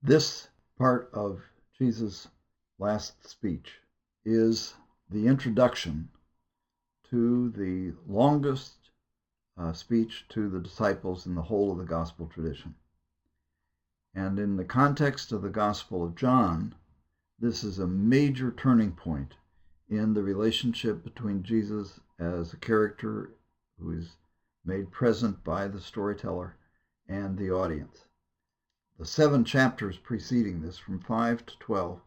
This part of Jesus' last speech is the introduction to the longest speech to the disciples in the whole of the gospel tradition. And in the context of the Gospel of John, this is a major turning point in the relationship between Jesus as a character who is made present by the storyteller and the audience. The 7 chapters preceding this, from 5 to 12,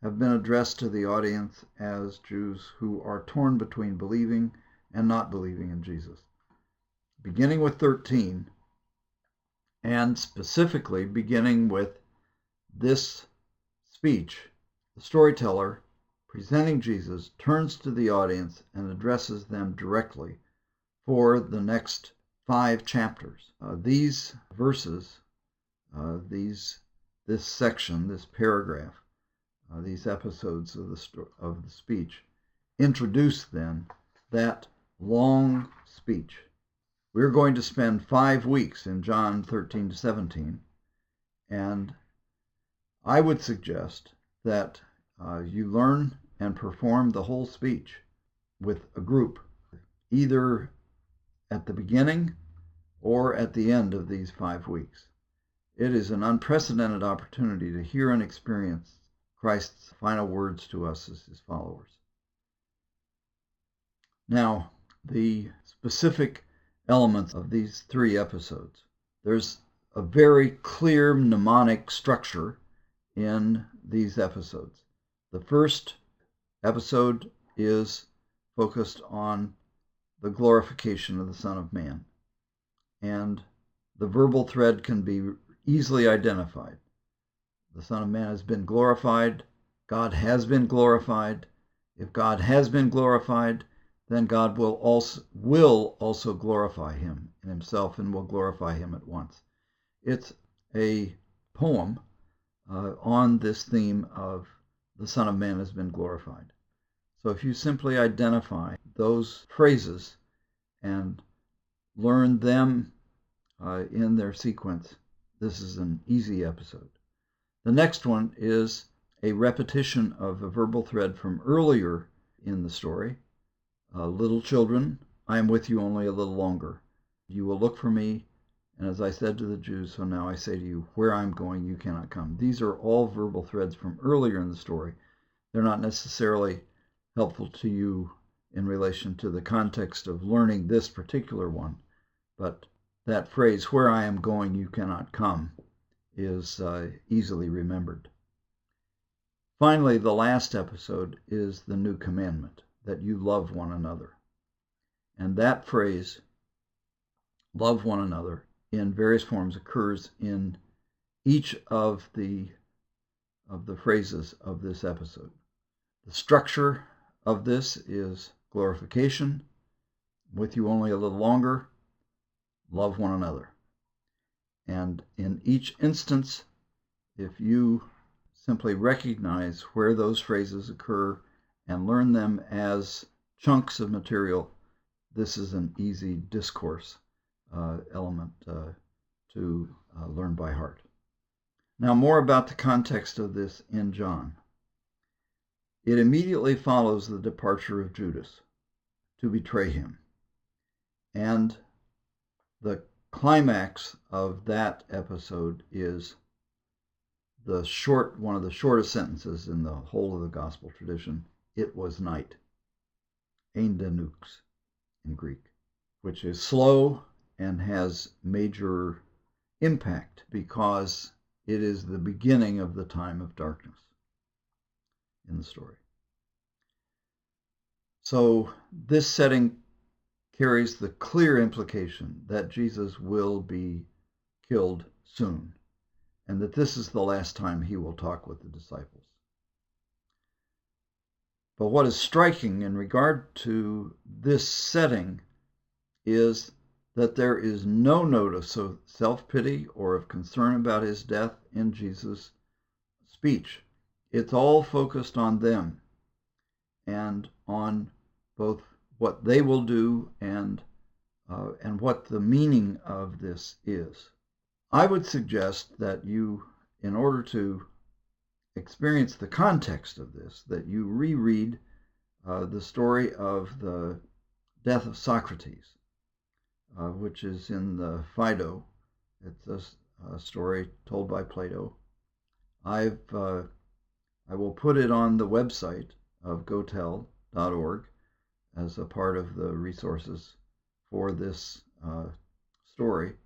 have been addressed to the audience as Jews who are torn between believing and not believing in Jesus. Beginning with 13, and specifically beginning with this speech, the storyteller, presenting Jesus, turns to the audience and addresses them directly for the next 5 chapters. These verses, this section, this paragraph, these episodes of the speech, introduce then that long speech. We're going to spend 5 weeks in John 13 to 17, and I would suggest that you learn and perform the whole speech with a group, either at the beginning or at the end of these 5 weeks. It is an unprecedented opportunity to hear and experience Christ's final words to us as his followers. Now, the specific elements of these 3 episodes. There's a very clear mnemonic structure in these episodes. The first episode is focused on the glorification of the Son of Man, and the verbal thread can be easily identified. The Son of Man has been glorified. God has been glorified. If God has been glorified, then God will also glorify him in himself and will glorify him at once. It's a poem on this theme of the Son of Man has been glorified. So if you simply identify those phrases and learn them in their sequence, this is an easy episode. The next one is a repetition of a verbal thread from earlier in the story. Little children, I am with you only a little longer. You will look for me, and as I said to the Jews, so now I say to you, where I am going, you cannot come. These are all verbal threads from earlier in the story. They're not necessarily helpful to you in relation to the context of learning this particular one, but that phrase, where I am going, you cannot come, is easily remembered. Finally, the last episode is the new commandment, that you love one another. And that phrase, love one another, in various forms occurs in each of the phrases of this episode. The structure of this is glorification, with you only a little longer, love one another. And in each instance, if you simply recognize where those phrases occur and learn them as chunks of material, this is an easy discourse element to learn by heart. Now, more about the context of this in John. It immediately follows the departure of Judas to betray him. And the climax of that episode is one of the shortest sentences in the whole of the gospel tradition. It was night. Eindenux in Greek, which is slow and has major impact because it is the beginning of the time of darkness in the story. So this setting carries the clear implication that Jesus will be killed soon, and that this is the last time he will talk with the disciples. But what is striking in regard to this setting is that there is no note of self-pity or of concern about his death in Jesus' speech. It's all focused on them and on both what they will do and what the meaning of this is. I would suggest that you in order to experience the context of this, that you reread the story of the death of Socrates, which is in the Phaedo. It's a story told by Plato. I will put it on the website of gotel.org as a part of the resources for this story,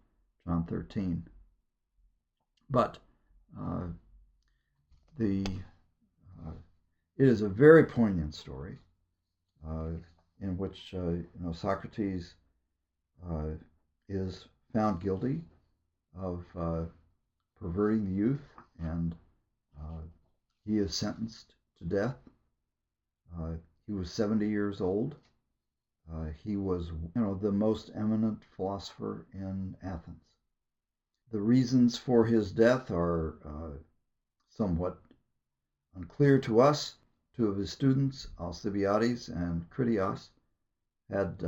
John 13. But it is a very poignant story in which Socrates is found guilty of perverting the youth, and he is sentenced to death. He was 70 years old. He was, the most eminent philosopher in Athens. The reasons for his death are somewhat unclear to us. Two of his students, Alcibiades and Critias, had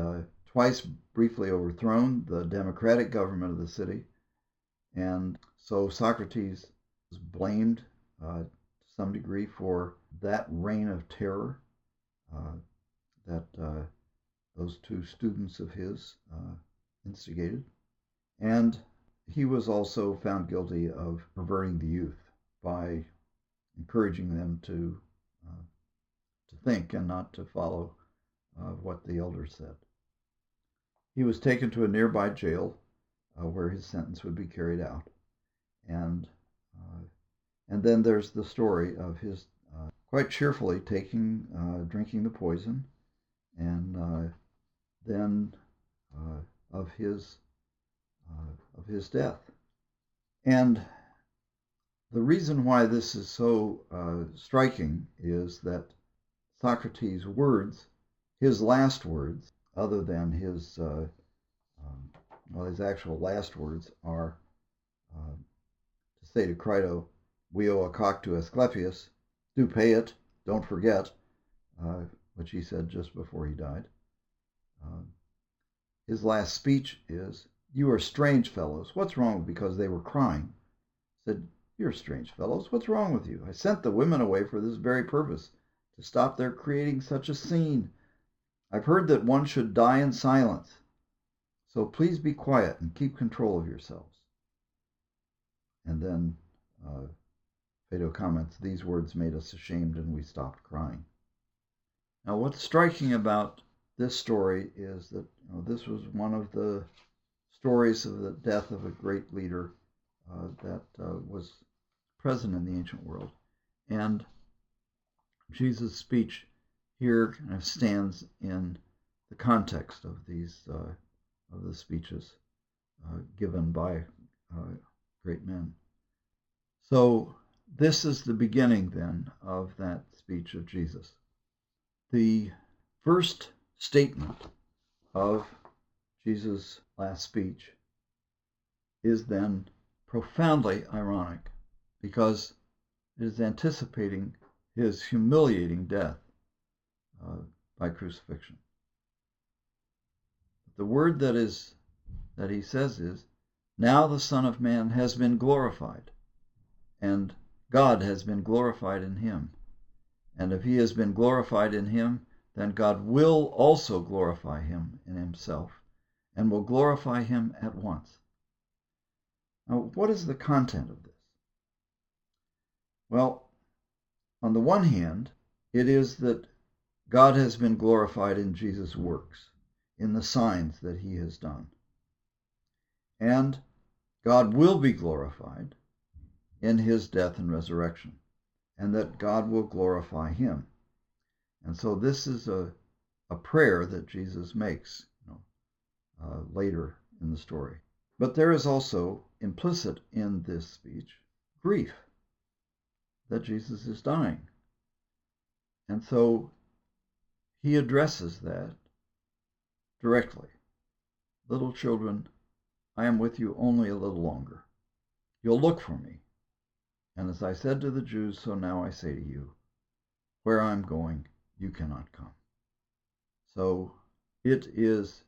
twice briefly overthrown the democratic government of the city, and so Socrates was blamed to some degree for that reign of terror that those two students of his instigated. And he was also found guilty of perverting the youth by encouraging them to think and not to follow what the elders said. He was taken to a nearby jail where his sentence would be carried out. And then there's the story of his quite cheerfully drinking the poison, and then of his death. And the reason why this is so striking is that Socrates' words, his last words, other than his actual last words, are to say to Crito, "We owe a cock to Asclepius, do pay it, don't forget," which he said just before he died. His last speech is, "You are strange fellows. What's wrong?" Because they were crying. He said, "You're strange fellows. What's wrong with you? I sent the women away for this very purpose, to stop their creating such a scene. I've heard that one should die in silence. So please be quiet and keep control of yourselves." And then Phaedo comments, "These words made us ashamed and we stopped crying." Now, what's striking about this story is that this was one of the stories of the death of a great leader that was present in the ancient world. And Jesus' speech here kind of stands in the context of these of the speeches given by great men. So this is the beginning then of that speech of Jesus. The first statement of Jesus' last speech is then profoundly ironic, because it is anticipating his humiliating death by crucifixion. The word that he says is, "Now the Son of Man has been glorified, and God has been glorified in him. And if he has been glorified in him, then God will also glorify him in himself, and will glorify him at once." Now, what is the content of this? Well, on the one hand, it is that God has been glorified in Jesus' works, in the signs that he has done. And God will be glorified in his death and resurrection, and that God will glorify him. And so this is a prayer that Jesus makes later in the story. But there is also implicit in this speech grief that Jesus is dying. And so he addresses that directly. "Little children, I am with you only a little longer. You'll look for me. And as I said to the Jews, so now I say to you, where I'm going, you cannot come." So it is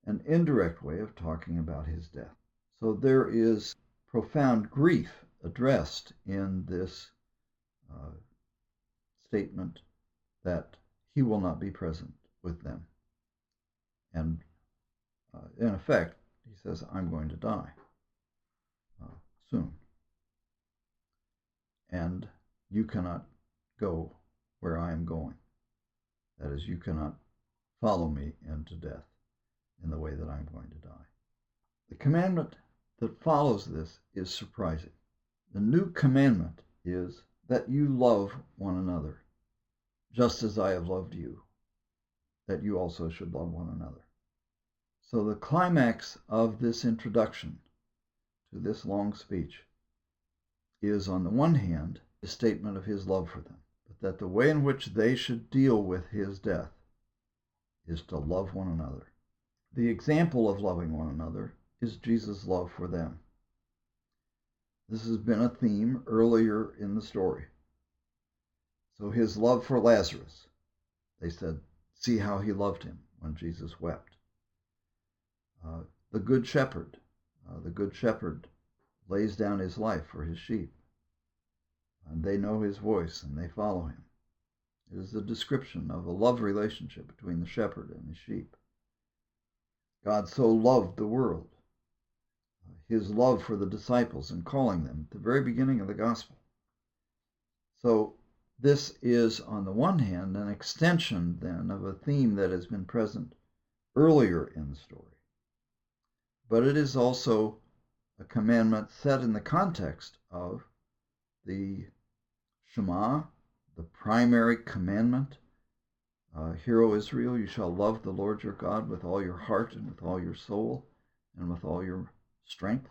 an indirect way of talking about his death. So there is profound grief addressed in this statement that he will not be present with them. And in effect, he says, I'm going to die soon. And you cannot go where I am going. That is, you cannot follow me into death in the way that I'm going to die. The commandment that follows this is surprising. The new commandment is that you love one another, just as I have loved you, that you also should love one another. So the climax of this introduction to this long speech is, on the one hand, a statement of his love for them, but that the way in which they should deal with his death is to love one another. The example of loving one another is Jesus' love for them. This has been a theme earlier in the story. So his love for Lazarus, they said, see how he loved him when Jesus wept. The Good Shepherd lays down his life for his sheep, and they know his voice and they follow him. It is a description of a love relationship between the shepherd and his sheep. God so loved the world, his love for the disciples and calling them at the very beginning of the gospel. So this is, on the one hand, an extension then of a theme that has been present earlier in the story. But it is also a commandment set in the context of the Shema, the primary commandment. Hear, O Israel, you shall love the Lord your God with all your heart and with all your soul and with all your strength.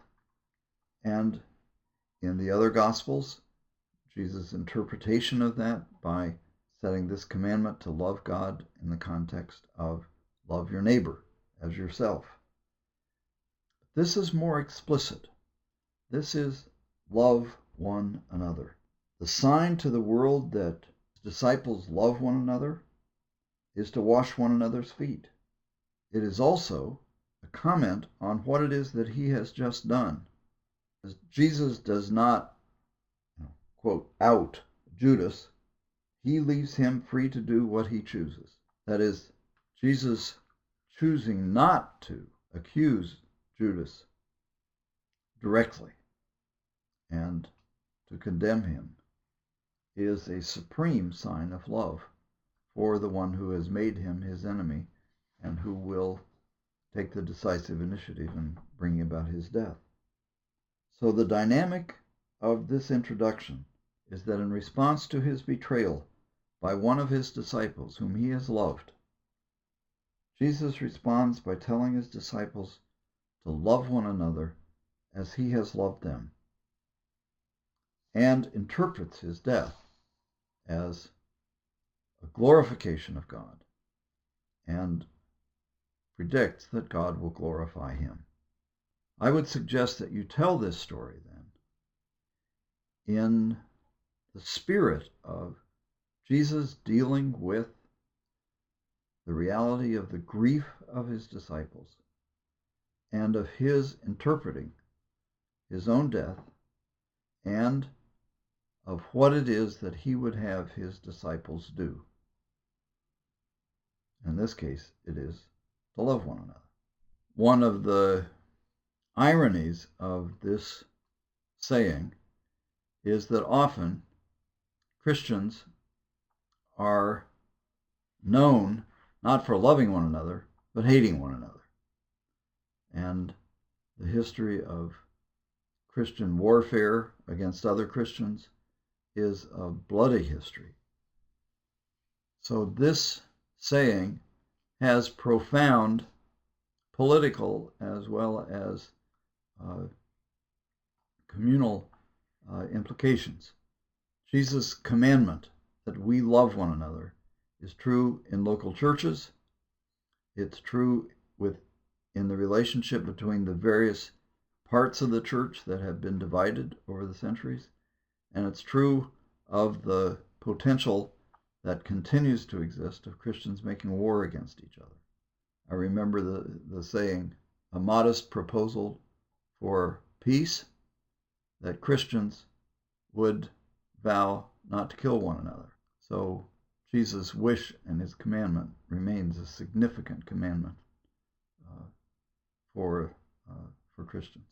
And in the other Gospels, Jesus' interpretation of that by setting this commandment to love God in the context of love your neighbor as yourself. This is more explicit. This is love one another. The sign to the world that disciples love one another is to wash one another's feet. It is also a comment on what it is that he has just done. As Jesus does not, quote, out Judas, he leaves him free to do what he chooses. That is, Jesus choosing not to accuse Judas directly and to condemn him is a supreme sign of love for the one who has made him his enemy and who will take the decisive initiative in bringing about his death. So the dynamic of this introduction is that in response to his betrayal by one of his disciples whom he has loved, Jesus responds by telling his disciples to love one another as he has loved them, and interprets his death as a glorification of God and predicts that God will glorify him. I would suggest that you tell this story then in the spirit of Jesus dealing with the reality of the grief of his disciples and of his interpreting his own death and of what it is that he would have his disciples do. In this case, it is to love one another. One of the ironies of this saying is that often Christians are known not for loving one another, but hating one another. And the history of Christian warfare against other Christians is a bloody history. So this saying has profound political as well as communal implications. Jesus' commandment that we love one another is true in local churches. It's true in the relationship between the various parts of the church that have been divided over the centuries. And it's true of the potential that continues to exist of Christians making war against each other. I remember the saying, a modest proposal for peace that Christians would vow not to kill one another. So Jesus' wish and his commandment remains a significant commandment for Christians.